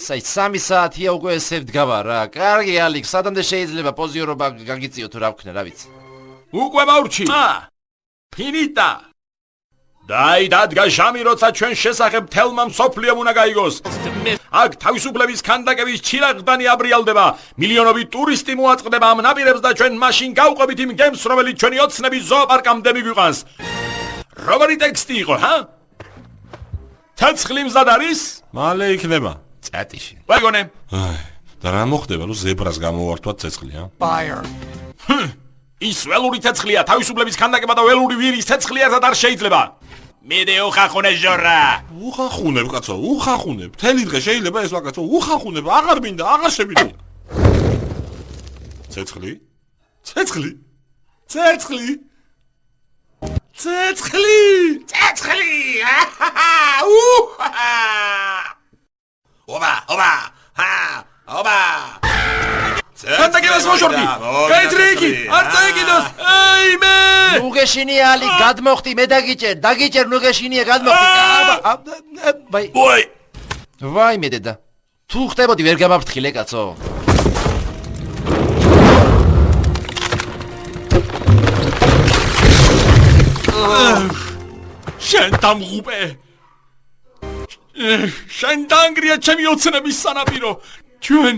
საი 3 საათია უკვე ესე ვდგავარ რა. კარგი ალიქ, სადამდე შეიძლება პოზიორობა გაგიწიო თუ რა ვქნა, რა ვიცი. უკვე მაურჩი. ფინიტა. დაი დადგა ჟამი, როცა ჩვენ შესახებ თელმა მსოფლიომ უნდა გაიგოს. აქ თავისუფლების ქანდაკების ჩირაღდანი აბრიალდება. მილიონობით ტურისტი მოაწყდება ამ ნაპირებს და ჩვენ მაშინ გავყვებით იმ გემს, რომელიც ჩვენი ოცნების ზოოპარკამდე მიგვიყვანს. Robert ტექსტი იყო, ჰა? ცეცხლი მზად არის? მალე იქნება. წატიში. ვაგონე. და რა მოხდება, რომ ზებრას გამოვართვათ ცეცხლი, ა? ის ველური ცეცხლია, თავისუფლების ქანდაკება და ველური ვირის ცეცხლი ერთად არ შეიძლება. მიდე უხახუნე ჟორა. უხახუნებ, კაცო, უხახუნებ. მთელი დღე შეიძლება ეს ვაკაცო, უხახუნებ, აღარ მინდა, აღარ შევიდე. ცეცხლი? ცეცხლი? ცეცხლი? ცეცხლი! ცეცხლი! ობა! ობა! ქანდაკებას მოშორდი. გაიტრიკი, არ წაიგინოს. აი მე! ნუგეშინია ალიქ, გადმოხტი, მე დაგიჭერ ნუგეშინია გადმოხტი. ვაი. ვაი! ვაი მე დედა. თუ ხდებოდი ვერ გამაფრთხილე კაცო. შენ დამღუპე. შენ დაანგრია ჩემი ოცნების სანაპირო. ჩვენ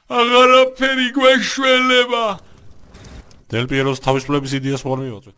აღარაფერი გვეშველება. დელ პიეროს თავისუფლების იდეას ვერ მივაწვეთ.